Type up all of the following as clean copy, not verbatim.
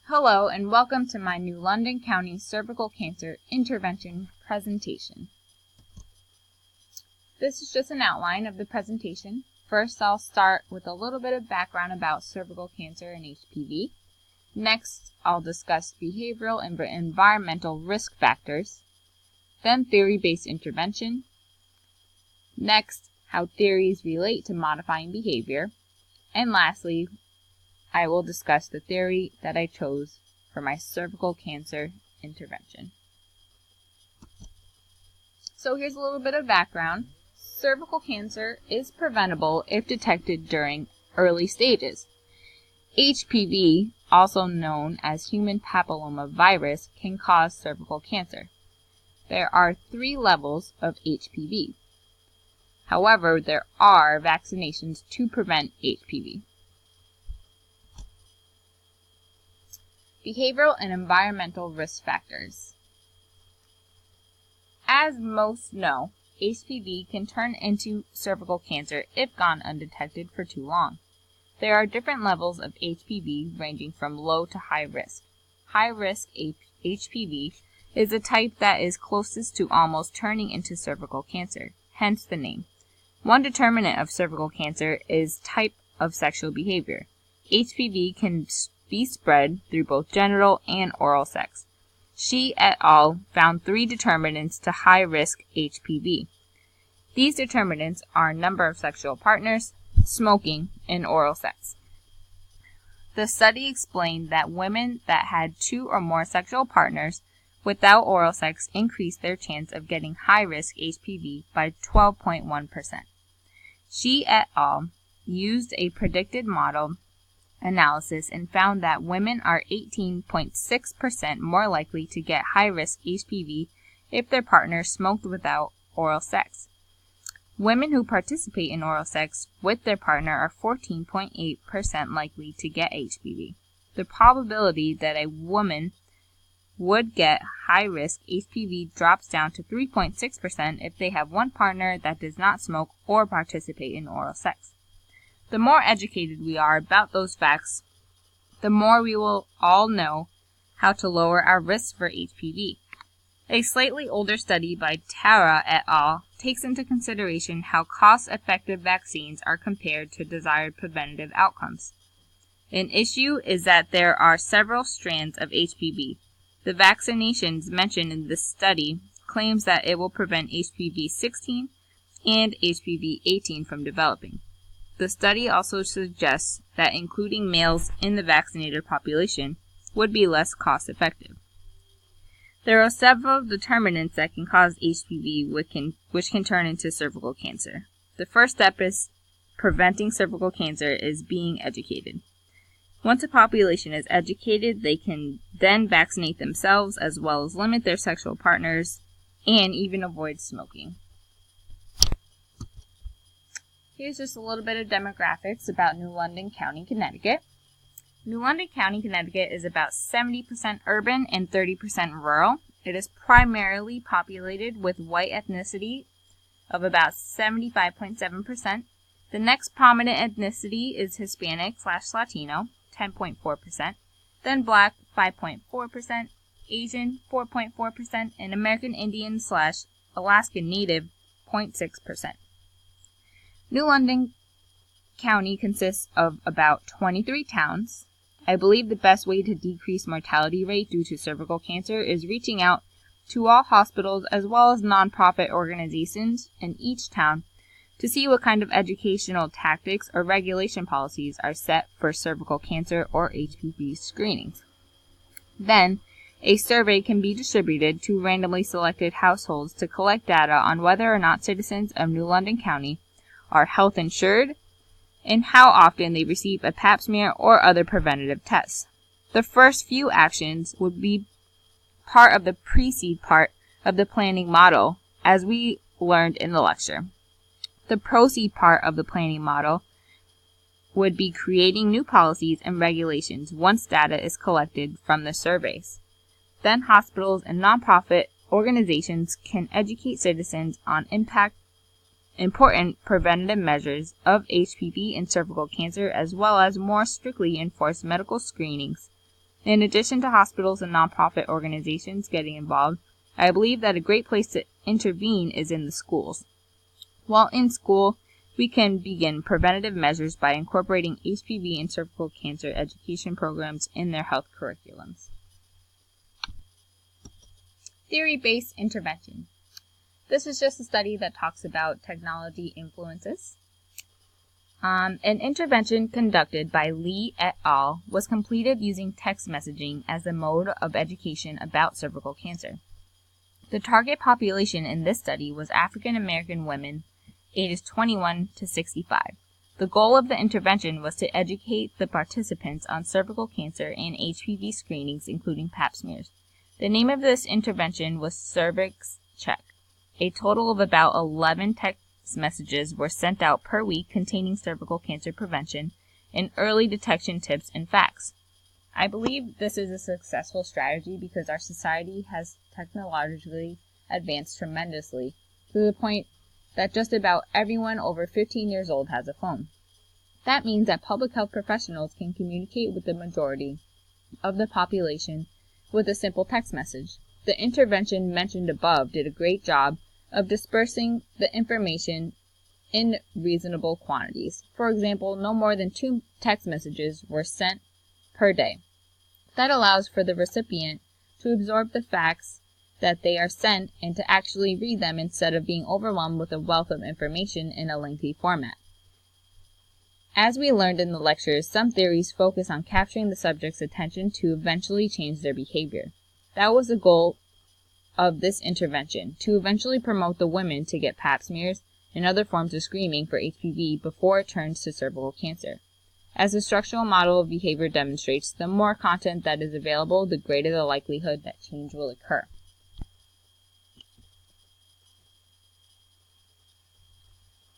Hello and welcome to my New London County Cervical Cancer Intervention presentation. This is just an outline of the presentation. First, I'll start with a little bit of background about cervical cancer and HPV. Next, I'll discuss behavioral and environmental risk factors. Then, theory-based intervention. Next, how theories relate to modifying behavior. And lastly, I will discuss the theory that I chose for my cervical cancer intervention. So here's a little bit of background. Cervical cancer is preventable if detected during early stages. HPV, also known as human papilloma virus, can cause cervical cancer. There are 3 levels of HPV. However, there are vaccinations to prevent HPV. Behavioral and environmental risk factors. As most know, HPV can turn into cervical cancer if gone undetected for too long. There are different levels of HPV ranging from low to high risk. High risk HPV is a type that is closest to almost turning into cervical cancer, hence the name. One determinant of cervical cancer is type of sexual behavior. HPV can be spread through both genital and oral sex. She et al. Found 3 determinants to high-risk HPV. These determinants are number of sexual partners, smoking, and oral sex. The study explained that women that had 2 or more sexual partners without oral sex increased their chance of getting high-risk HPV by 12.1%. She et al. Used a predicted model analysis and found that women are 18.6% more likely to get high-risk HPV if their partner smoked without oral sex. Women who participate in oral sex with their partner are 14.8% likely to get HPV. The probability that a woman would get high-risk HPV drops down to 3.6% if they have one partner that does not smoke or participate in oral sex. The more educated we are about those facts, the more we will all know how to lower our risk for HPV. A slightly older study by Tara et al. Takes into consideration how cost-effective vaccines are compared to desired preventative outcomes. An issue is that there are several strands of HPV. The vaccinations mentioned in this study claims that it will prevent HPV-16 and HPV-18 from developing. The study also suggests that including males in the vaccinated population would be less cost-effective. There are several determinants that can cause HPV which can turn into cervical cancer. The first step is preventing cervical cancer is being educated. Once a population is educated, they can then vaccinate themselves as well as limit their sexual partners and even avoid smoking. Here's just a little bit of demographics about New London County, Connecticut. New London County, Connecticut is about 70% urban and 30% rural. It is primarily populated with white ethnicity of about 75.7%. The next prominent ethnicity is Hispanic/Latino, 10.4%, then Black, 5.4%, Asian, 4.4%, and American Indian/Alaskan Native, 0.6%. New London County consists of about 23 towns. I believe the best way to decrease mortality rate due to cervical cancer is reaching out to all hospitals as well as nonprofit organizations in each town to see what kind of educational tactics or regulation policies are set for cervical cancer or HPV screenings. Then, a survey can be distributed to randomly selected households to collect data on whether or not citizens of New London County are health insured, and how often they receive a pap smear or other preventative tests. The first few actions would be part of the pre-seed part of the planning model, as we learned in the lecture. The proceed part of the planning model would be creating new policies and regulations once data is collected from the surveys. Then hospitals and nonprofit organizations can educate citizens on important preventative measures of HPV and cervical cancer, as well as more strictly enforce medical screenings In addition to hospitals and nonprofit organizations getting involved, I believe that a great place to intervene is in the schools. While in school, we can begin preventative measures by incorporating HPV and cervical cancer education programs in their health curriculums. Theory-based intervention. This is just a study that talks about technology influences. An intervention conducted by Lee et al. Was completed using text messaging as a mode of education about cervical cancer. The target population in this study was African American women ages 21 to 65. The goal of the intervention was to educate the participants on cervical cancer and HPV screenings, including pap smears. The name of this intervention was Cervix Check. A total of about 11 text messages were sent out per week containing cervical cancer prevention and early detection tips and facts. I believe this is a successful strategy because our society has technologically advanced tremendously to the point that just about everyone over 15 years old has a phone. That means that public health professionals can communicate with the majority of the population with a simple text message. The intervention mentioned above did a great job of dispersing the information in reasonable quantities. For example, no more than 2 text messages were sent per day. That allows for the recipient to absorb the facts that they are sent and to actually read them instead of being overwhelmed with a wealth of information in a lengthy format. As we learned in the lectures, some theories focus on capturing the subject's attention to eventually change their behavior. That was the goal of this intervention, to eventually promote the women to get pap smears and other forms of screening for HPV before it turns to cervical cancer. As the structural model of behavior demonstrates, the more content that is available, the greater the likelihood that change will occur.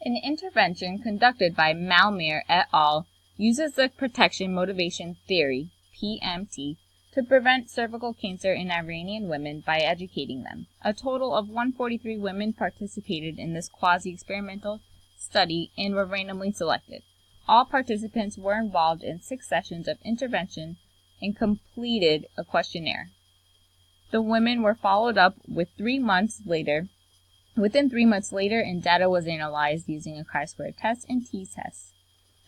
An intervention conducted by Malmere et al. Uses the protection motivation theory, PMT, to prevent cervical cancer in Iranian women by educating them. A total of 143 women participated in this quasi-experimental study and were randomly selected. All participants were involved in 6 sessions of intervention and completed a questionnaire. The women were followed up within 3 months later, and data was analyzed using a chi-square test and t-test.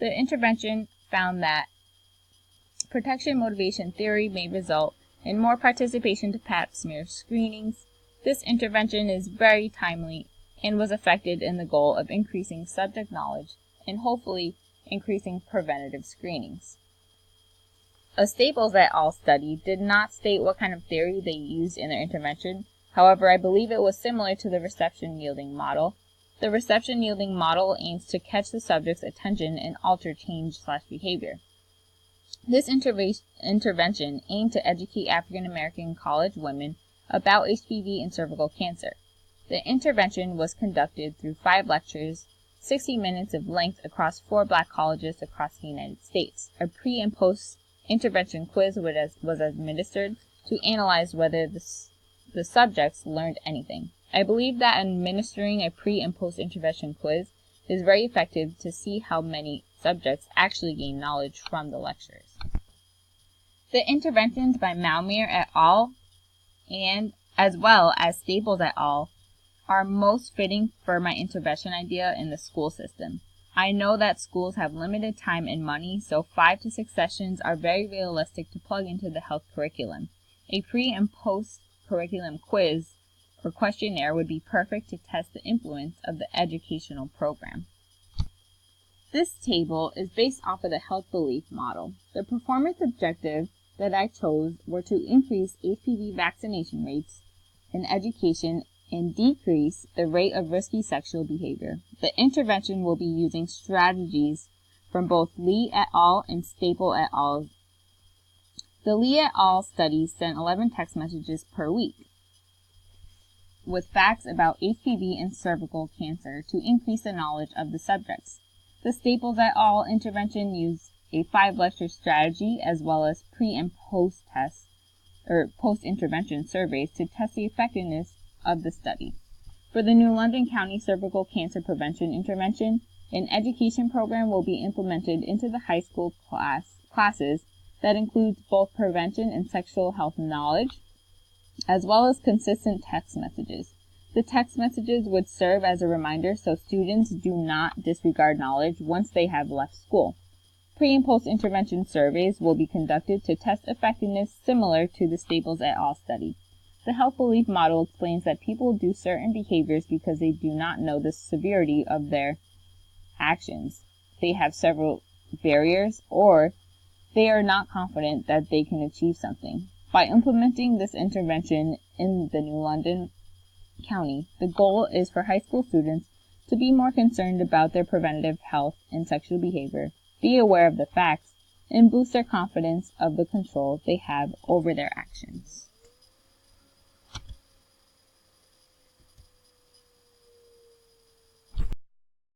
The intervention found that protection motivation theory may result in more participation to pap smear screenings. This intervention is very timely and was effective in the goal of increasing subject knowledge and hopefully increasing preventative screenings. A Staples et al. Study did not state what kind of theory they used in their intervention. However, I believe it was similar to the reception-yielding model. The reception-yielding model aims to catch the subject's attention and alter change/behavior. This intervention aimed to educate African American college women about HPV and cervical cancer. The intervention was conducted through 5 lectures, 60 minutes of length across 4 black colleges across the United States. A pre- and post-intervention quiz was administered to analyze whether the subjects learned anything. I believe that administering a pre- and post-intervention quiz is very effective to see how many subjects actually gain knowledge from the lectures. The interventions by Malmere et al. And as well as Staples et al. Are most fitting for my intervention idea in the school system. I know that schools have limited time and money, so 5 to 6 sessions are very realistic to plug into the health curriculum. A pre- and post-curriculum quiz or questionnaire would be perfect to test the influence of the educational program. This table is based off of the health belief model. The performance objectives that I chose were to increase HPV vaccination rates in education and decrease the rate of risky sexual behavior. The intervention will be using strategies from both Lee et al. And Staple et al. The Lee et al. Study sent 11 text messages per week with facts about HPV and cervical cancer to increase the knowledge of the subjects. The Staples et al. Intervention used a 5-lecture strategy as well as pre- and post-intervention surveys to test the effectiveness of the study. For the New London County Cervical Cancer Prevention Intervention, an education program will be implemented into the high school classes that includes both prevention and sexual health knowledge, as well as consistent text messages. The text messages would serve as a reminder so students do not disregard knowledge once they have left school. Pre- and post-intervention surveys will be conducted to test effectiveness similar to the Staples et al. Study. The health belief model explains that people do certain behaviors because they do not know the severity of their actions. They have several barriers, or they are not confident that they can achieve something. By implementing this intervention in the New London County, the goal is for high school students to be more concerned about their preventative health and sexual behavior, be aware of the facts, and boost their confidence of the control they have over their actions.